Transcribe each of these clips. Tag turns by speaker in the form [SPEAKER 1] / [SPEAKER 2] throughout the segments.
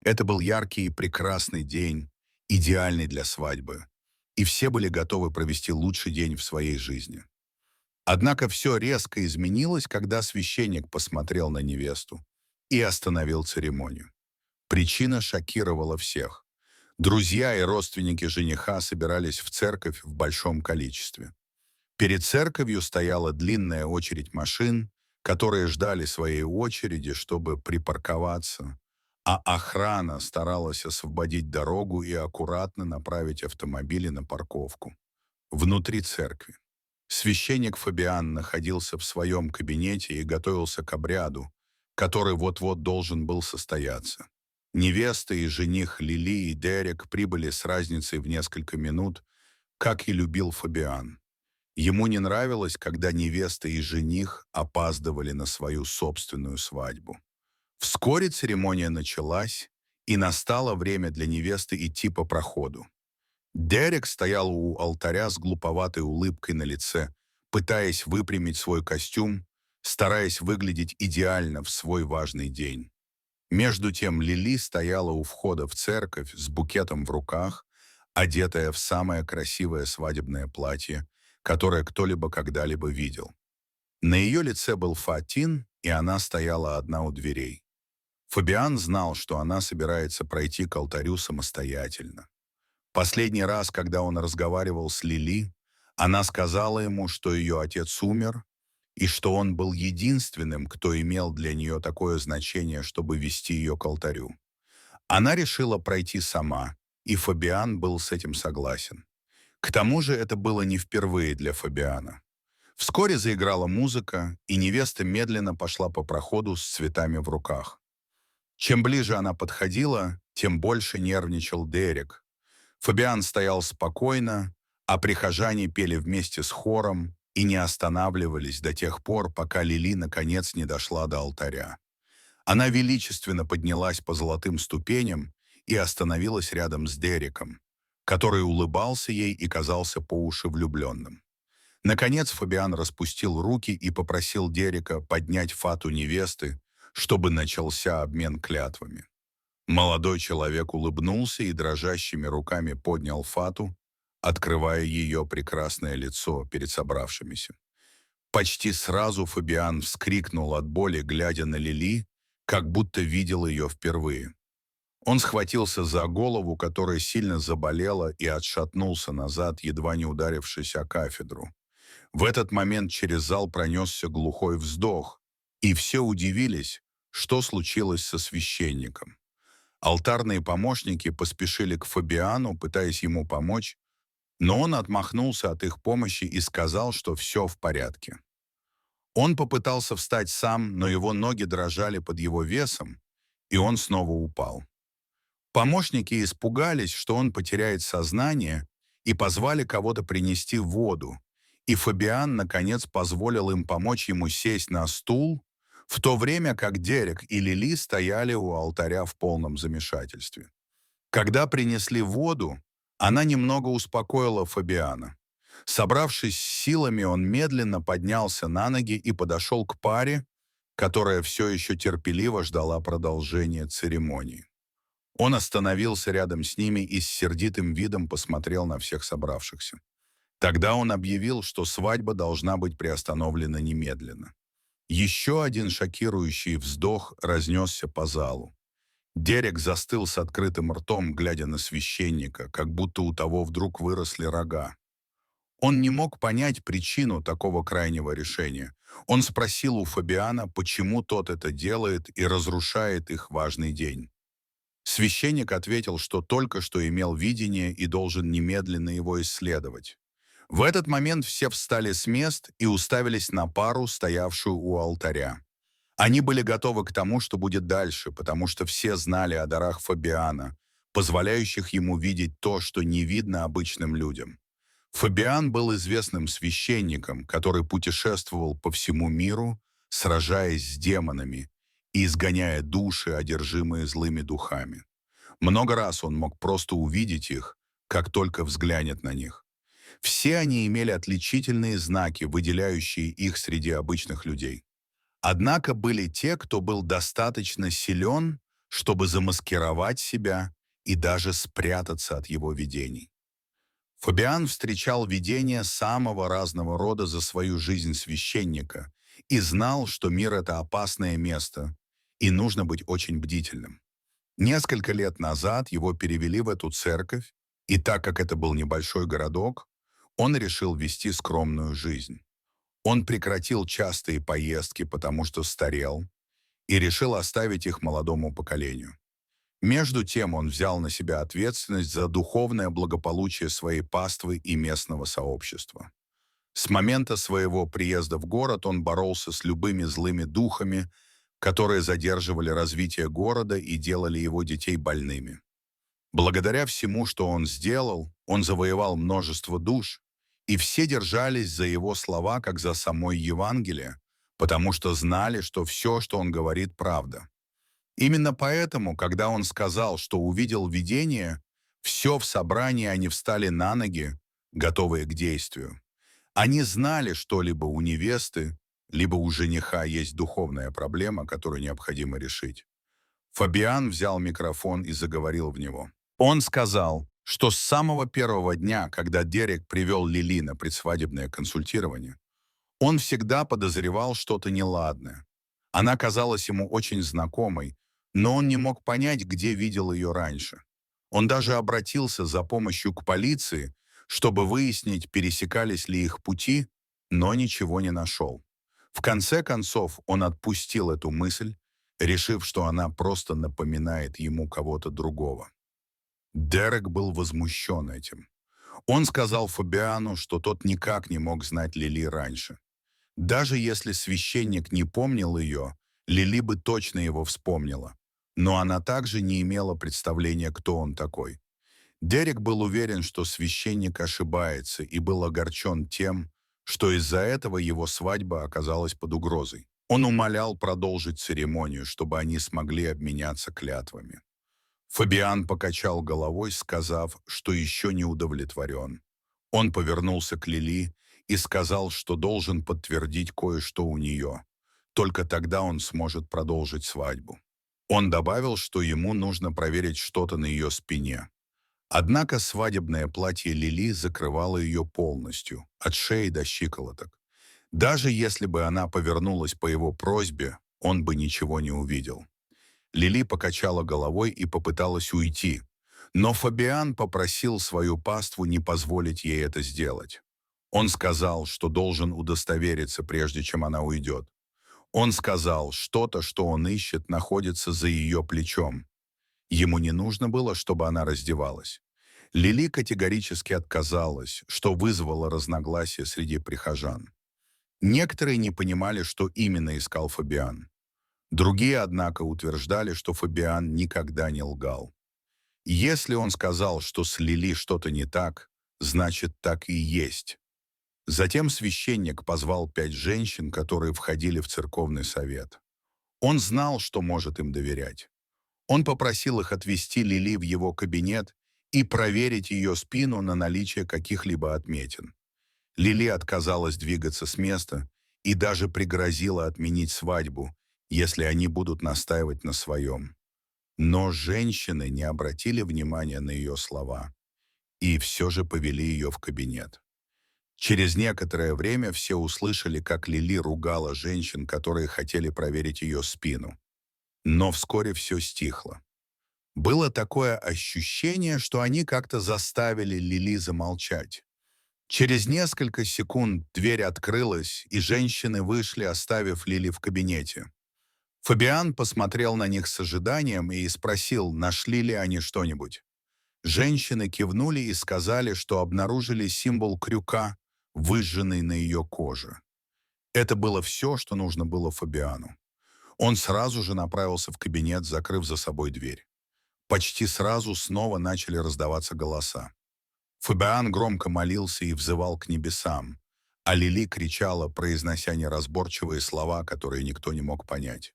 [SPEAKER 1] Это был яркий и прекрасный день, идеальный для свадьбы, и все были готовы провести лучший день в своей жизни. Однако все резко изменилось, когда священник посмотрел на невесту и остановил церемонию. Причина шокировала всех. Друзья и родственники жениха собирались в церковь в большом количестве. Перед церковью стояла длинная очередь машин, которые ждали своей очереди, чтобы припарковаться, а охрана старалась освободить дорогу и аккуратно направить автомобили на парковку. Внутри церкви. Священник Фабиан находился в своем кабинете и готовился к обряду, который вот-вот должен был состояться. Невеста и жених Лили и Дерек прибыли с разницей в несколько минут, как и любил Фабиан. Ему не нравилось, когда невеста и жених опаздывали на свою собственную свадьбу. Вскоре церемония началась, и настало время для невесты идти по проходу. Дерек стоял у алтаря с глуповатой улыбкой на лице, пытаясь выпрямить свой костюм, стараясь выглядеть идеально в свой важный день. Между тем Лили стояла у входа в церковь с букетом в руках, одетая в самое красивое свадебное платье, которое кто-либо когда-либо видел. На ее лице был фатин, и она стояла одна у дверей. Фабиан знал, что она собирается пройти к алтарю самостоятельно. Последний раз, когда он разговаривал с Лили, она сказала ему, что ее отец умер, и что он был единственным, кто имел для нее такое значение, чтобы вести ее к алтарю. Она решила пройти сама, и Фабиан был с этим согласен. К тому же это было не впервые для Фабиана. Вскоре заиграла музыка, и невеста медленно пошла по проходу с цветами в руках. Чем ближе она подходила, тем больше нервничал Дерек. Фабиан стоял спокойно, а прихожане пели вместе с хором и не останавливались до тех пор, пока Лили наконец не дошла до алтаря. Она величественно поднялась по золотым ступеням и остановилась рядом с Дереком, который улыбался ей и казался по уши влюбленным. Наконец Фабиан распустил руки и попросил Дерека поднять фату невесты, чтобы начался обмен клятвами. Молодой человек улыбнулся и дрожащими руками поднял фату, открывая ее прекрасное лицо перед собравшимися. Почти сразу Фабиан вскрикнул от боли, глядя на Лили, как будто видел ее впервые. Он схватился за голову, которая сильно заболела, и отшатнулся назад, едва не ударившись о кафедру. В этот момент через зал пронесся глухой вздох, и все удивились, что случилось со священником. Алтарные помощники поспешили к Фабиану, пытаясь ему помочь, но он отмахнулся от их помощи и сказал, что все в порядке. Он попытался встать сам, но его ноги дрожали под его весом, и он снова упал. Помощники испугались, что он потеряет сознание, и позвали кого-то принести воду, и Фабиан, наконец, позволил им помочь ему сесть на стул, в то время как Дерек и Лили стояли у алтаря в полном замешательстве. Когда принесли воду, она немного успокоила Фабиана. Собравшись с силами, он медленно поднялся на ноги и подошел к паре, которая все еще терпеливо ждала продолжения церемонии. Он остановился рядом с ними и с сердитым видом посмотрел на всех собравшихся. Тогда он объявил, что свадьба должна быть приостановлена немедленно. Еще один шокирующий вздох разнесся по залу. Дерек застыл с открытым ртом, глядя на священника, как будто у того вдруг выросли рога. Он не мог понять причину такого крайнего решения. Он спросил у Фабиана, почему тот это делает и разрушает их важный день. Священник ответил, что только что имел видение и должен немедленно его исследовать. В этот момент все встали с мест и уставились на пару, стоявшую у алтаря. Они были готовы к тому, что будет дальше, потому что все знали о дарах Фабиана, позволяющих ему видеть то, что не видно обычным людям. Фабиан был известным священником, который путешествовал по всему миру, сражаясь с демонами и изгоняя души, одержимые злыми духами. Много раз он мог просто увидеть их, как только взглянет на них. Все они имели отличительные знаки, выделяющие их среди обычных людей. Однако были те, кто был достаточно силен, чтобы замаскировать себя и даже спрятаться от его видений. Фабиан встречал видения самого разного рода за свою жизнь священника и знал, что мир — это опасное место, и нужно быть очень бдительным. Несколько лет назад его перевели в эту церковь, и так как это был небольшой городок, он решил вести скромную жизнь. Он прекратил частые поездки, потому что старел, и решил оставить их молодому поколению. Между тем он взял на себя ответственность за духовное благополучие своей паствы и местного сообщества. С момента своего приезда в город он боролся с любыми злыми духами, которые задерживали развитие города и делали его детей больными. Благодаря всему, что он сделал, он завоевал множество душ, и все держались за его слова, как за самой Евангелие, потому что знали, что все, что он говорит, правда. Именно поэтому, когда он сказал, что увидел видение, все в собрании они встали на ноги, готовые к действию. Они знали, что либо у невесты, либо у жениха есть духовная проблема, которую необходимо решить. Фабиан взял микрофон и заговорил в него. Он сказал, что с самого первого дня, когда Дерек привел Лили на предсвадебное консультирование, он всегда подозревал что-то неладное. Она казалась ему очень знакомой, но он не мог понять, где видел ее раньше. Он даже обратился за помощью к полиции, чтобы выяснить, пересекались ли их пути, но ничего не нашел. В конце концов, он отпустил эту мысль, решив, что она просто напоминает ему кого-то другого. Дерек был возмущен этим. Он сказал Фабиану, что тот никак не мог знать Лили раньше. Даже если священник не помнил ее, Лили бы точно его вспомнила. Но она также не имела представления, кто он такой. Дерек был уверен, что священник ошибается, и был огорчен тем, что из-за этого его свадьба оказалась под угрозой. Он умолял продолжить церемонию, чтобы они смогли обменяться клятвами. Фабиан покачал головой, сказав, что еще не удовлетворен. Он повернулся к Лили и сказал, что должен подтвердить кое-что у нее. Только тогда он сможет продолжить свадьбу. Он добавил, что ему нужно проверить что-то на ее спине. Однако свадебное платье Лили закрывало ее полностью, от шеи до щиколоток. Даже если бы она повернулась по его просьбе, он бы ничего не увидел. Лили покачала головой и попыталась уйти, но Фабиан попросил свою паству не позволить ей это сделать. Он сказал, что должен удостовериться, прежде чем она уйдет. Он сказал, что-то, что он ищет, находится за ее плечом. Ему не нужно было, чтобы она раздевалась. Лили категорически отказалась, что вызвало разногласия среди прихожан. Некоторые не понимали, что именно искал Фабиан. Другие, однако, утверждали, что Фабиан никогда не лгал. Если он сказал, что с Лили что-то не так, значит, так и есть. Затем священник позвал 5 женщин, которые входили в церковный совет. Он знал, что может им доверять. Он попросил их отвести Лили в его кабинет и проверить ее спину на наличие каких-либо отметин. Лили отказалась двигаться с места и даже пригрозила отменить свадьбу, если они будут настаивать на своем. Но женщины не обратили внимания на ее слова и все же повели ее в кабинет. Через некоторое время все услышали, как Лили ругала женщин, которые хотели проверить ее спину. Но вскоре все стихло. Было такое ощущение, что они как-то заставили Лили замолчать. Через несколько секунд дверь открылась, и женщины вышли, оставив Лили в кабинете. Фабиан посмотрел на них с ожиданием и спросил, нашли ли они что-нибудь. Женщины кивнули и сказали, что обнаружили символ крюка, выжженный на ее коже. Это было все, что нужно было Фабиану. Он сразу же направился в кабинет, закрыв за собой дверь. Почти сразу снова начали раздаваться голоса. Фабиан громко молился и взывал к небесам, а Лили кричала, произнося неразборчивые слова, которые никто не мог понять.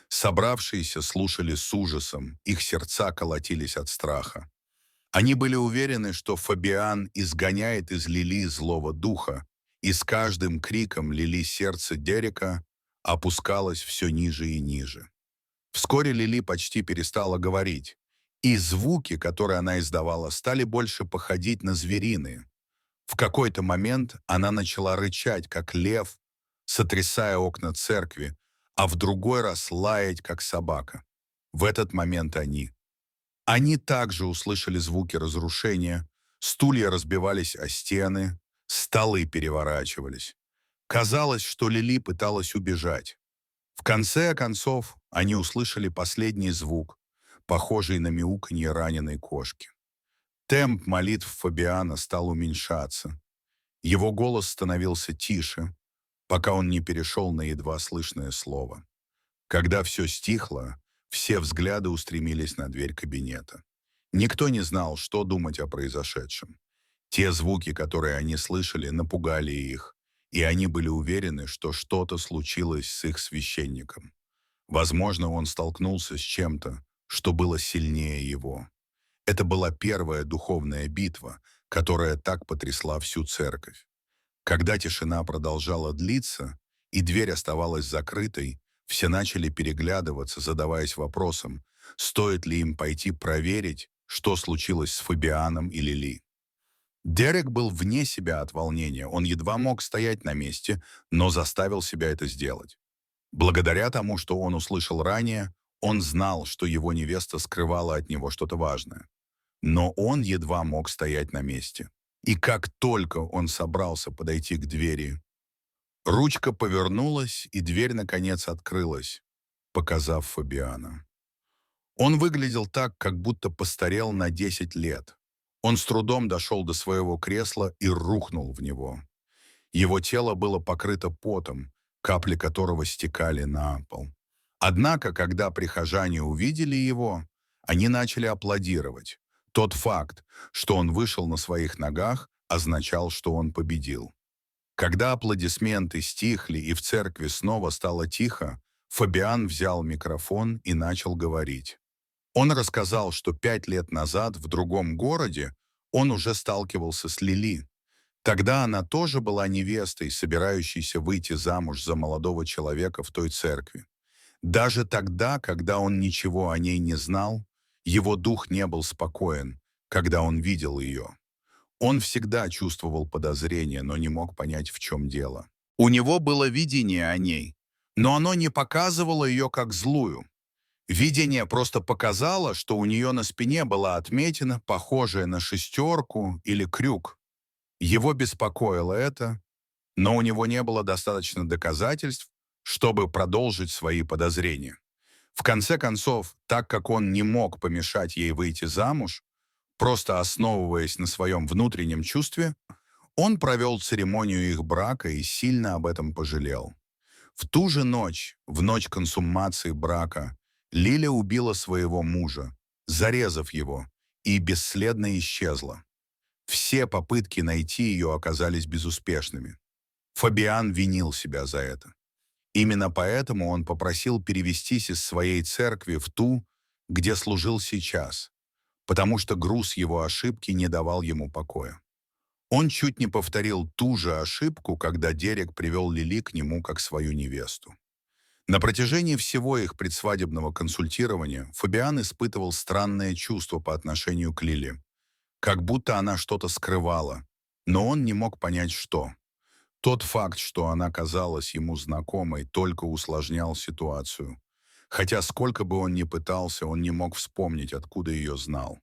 [SPEAKER 1] Собравшиеся слушали с ужасом, их сердца колотились от страха. Они были уверены, что Фабиан изгоняет из Лили злого духа, и с каждым криком Лили сердце Дерека опускалось все ниже и ниже. Вскоре Лили почти перестала говорить, и звуки, которые она издавала, стали больше походить на звериные. В какой-то момент она начала рычать, как лев, сотрясая окна церкви, а в другой раз лаять, как собака. В этот момент они также услышали звуки разрушения, стулья разбивались о стены, столы переворачивались. Казалось, что Лили пыталась убежать. В конце концов, они услышали последний звук, похожий на мяуканье раненой кошки. Темп молитв Фабиана стал уменьшаться. Его голос становился тише, пока он не перешел на едва слышное слово. Когда все стихло, все взгляды устремились на дверь кабинета. Никто не знал, что думать о произошедшем. Те звуки, которые они слышали, напугали их, и они были уверены, что что-то случилось с их священником. Возможно, он столкнулся с чем-то, что было сильнее его. Это была первая духовная битва, которая так потрясла всю церковь. Когда тишина продолжала длиться, и дверь оставалась закрытой, все начали переглядываться, задаваясь вопросом, стоит ли им пойти проверить, что случилось с Фабианом и Лили. Дерек был вне себя от волнения, он едва мог стоять на месте, но заставил себя это сделать. Благодаря тому, что он услышал ранее, он знал, что его невеста скрывала от него что-то важное. Но он едва мог стоять на месте. И как только он собрался подойти к двери, ручка повернулась, и дверь, наконец, открылась, показав Фабиана. Он выглядел так, как будто постарел на 10 лет. Он с трудом дошел до своего кресла и рухнул в него. Его тело было покрыто потом, капли которого стекали на пол. Однако, когда прихожане увидели его, они начали аплодировать. Тот факт, что он вышел на своих ногах, означал, что он победил. Когда аплодисменты стихли и в церкви снова стало тихо, Фабиан взял микрофон и начал говорить. Он рассказал, что 5 лет назад в другом городе он уже сталкивался с Лили. Тогда она тоже была невестой, собирающейся выйти замуж за молодого человека в той церкви. Даже тогда, когда он ничего о ней не знал, его дух не был спокоен, когда он видел ее. Он всегда чувствовал подозрение, но не мог понять, в чем дело. У него было видение о ней, но оно не показывало ее как злую. Видение просто показало, что у нее на спине была отметина, похожая на шестерку или крюк. Его беспокоило это, но у него не было достаточно доказательств, чтобы продолжить свои подозрения. В конце концов, так как он не мог помешать ей выйти замуж, просто основываясь на своем внутреннем чувстве, он провел церемонию их брака и сильно об этом пожалел. В ту же ночь, в ночь консуммации брака, Лиля убила своего мужа, зарезав его, и бесследно исчезла. Все попытки найти ее оказались безуспешными. Фабиан винил себя за это. Именно поэтому он попросил перевестись из своей церкви в ту, где служил сейчас, потому что груз его ошибки не давал ему покоя. Он чуть не повторил ту же ошибку, когда Дерек привел Лили к нему как свою невесту. На протяжении всего их предсвадебного консультирования Фабиан испытывал странное чувство по отношению к Лили, как будто она что-то скрывала, но он не мог понять, что. Тот факт, что она казалась ему знакомой, только усложнял ситуацию. Хотя сколько бы он ни пытался, он не мог вспомнить, откуда ее знал.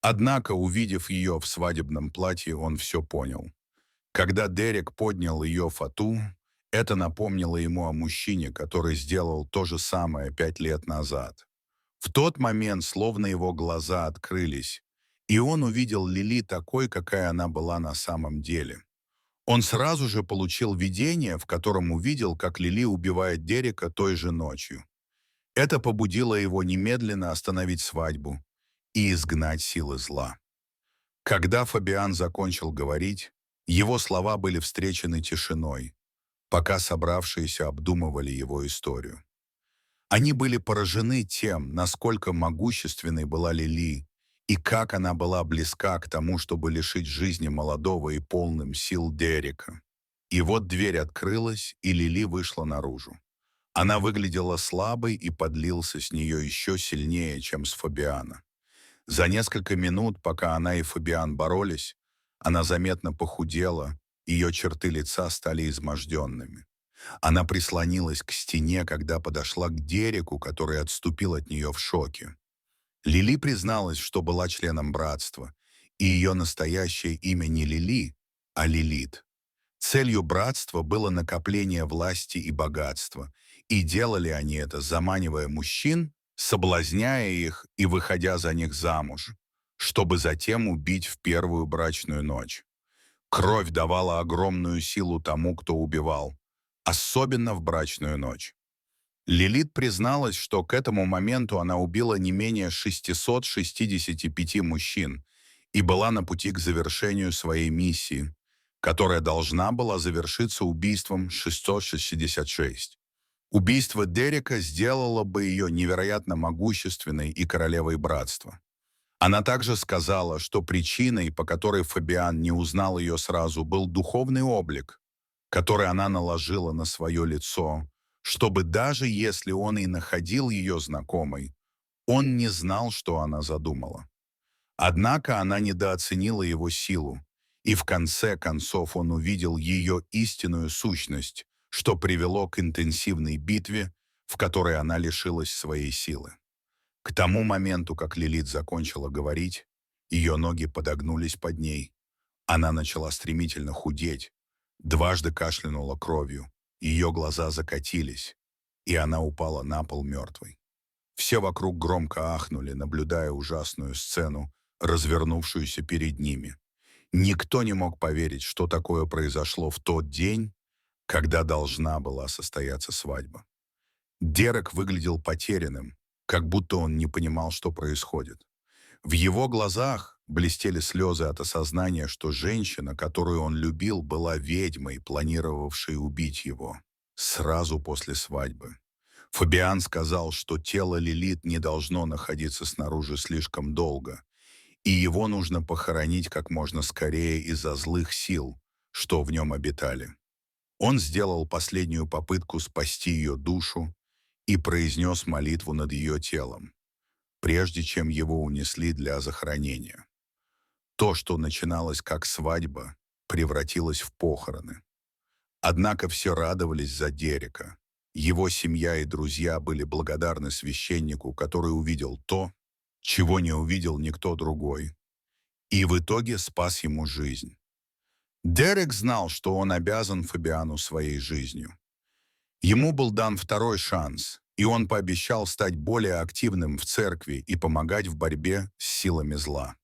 [SPEAKER 1] Однако, увидев ее в свадебном платье, он все понял. Когда Дерек поднял ее фату, это напомнило ему о мужчине, который сделал то же самое 5 лет назад. В тот момент, словно его глаза открылись, и он увидел Лили такой, какая она была на самом деле. Он сразу же получил видение, в котором увидел, как Лили убивает Дерека той же ночью. Это побудило его немедленно остановить свадьбу и изгнать силы зла. Когда Фабиан закончил говорить, его слова были встречены тишиной, пока собравшиеся обдумывали его историю. Они были поражены тем, насколько могущественной была Лили, и как она была близка к тому, чтобы лишить жизни молодого и полным сил Дерека. И вот дверь открылась, и Лили вышла наружу. Она выглядела слабой и подлился с нее еще сильнее, чем с Фабиана. За несколько минут, пока она и Фабиан боролись, она заметно похудела, ее черты лица стали изможденными. Она прислонилась к стене, когда подошла к Дереку, который отступил от нее в шоке. Лили призналась, что была членом братства, и ее настоящее имя не Лили, а Лилит. Целью братства было накопление власти и богатства, и делали они это, заманивая мужчин, соблазняя их и выходя за них замуж, чтобы затем убить в первую брачную ночь. Кровь давала огромную силу тому, кто убивал, особенно в брачную ночь. Лилит призналась, что к этому моменту она убила не менее 665 мужчин и была на пути к завершению своей миссии, которая должна была завершиться убийством 666. Убийство Дерека сделало бы ее невероятно могущественной и королевой братства. Она также сказала, что причиной, по которой Фабиан не узнал ее сразу, был духовный облик, который она наложила на свое лицо, чтобы даже если он и находил ее знакомой, он не знал, что она задумала. Однако она недооценила его силу, и в конце концов он увидел ее истинную сущность, что привело к интенсивной битве, в которой она лишилась своей силы. К тому моменту, как Лилит закончила говорить, ее ноги подогнулись под ней. Она начала стремительно худеть, дважды кашлянула кровью, ее глаза закатились, и она упала на пол мертвой. Все вокруг громко ахнули, наблюдая ужасную сцену, развернувшуюся перед ними. Никто не мог поверить, что такое произошло в тот день, когда должна была состояться свадьба. Дерек выглядел потерянным, как будто он не понимал, что происходит. В его глазах блестели слезы от осознания, что женщина, которую он любил, была ведьмой, планировавшей убить его сразу после свадьбы. Фабиан сказал, что тело Лилит не должно находиться снаружи слишком долго, и его нужно похоронить как можно скорее из-за злых сил, что в нем обитали. Он сделал последнюю попытку спасти ее душу и произнес молитву над ее телом, прежде чем его унесли для захоронения. То, что начиналось как свадьба, превратилось в похороны. Однако все радовались за Дерека. Его семья и друзья были благодарны священнику, который увидел то, чего не увидел никто другой, и в итоге спас ему жизнь. Дерек знал, что он обязан Фабиану своей жизнью. Ему был дан второй шанс, и он пообещал стать более активным в церкви и помогать в борьбе с силами зла.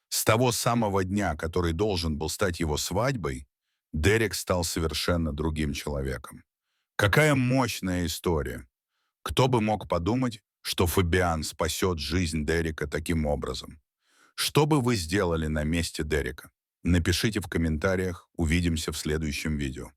[SPEAKER 1] С того самого дня, который должен был стать его свадьбой, Дерек стал совершенно другим человеком. Какая мощная история! Кто бы мог подумать, что Фабиан спасет жизнь Дерека таким образом? Что бы вы сделали на месте Дерека? Напишите в комментариях, увидимся в следующем видео.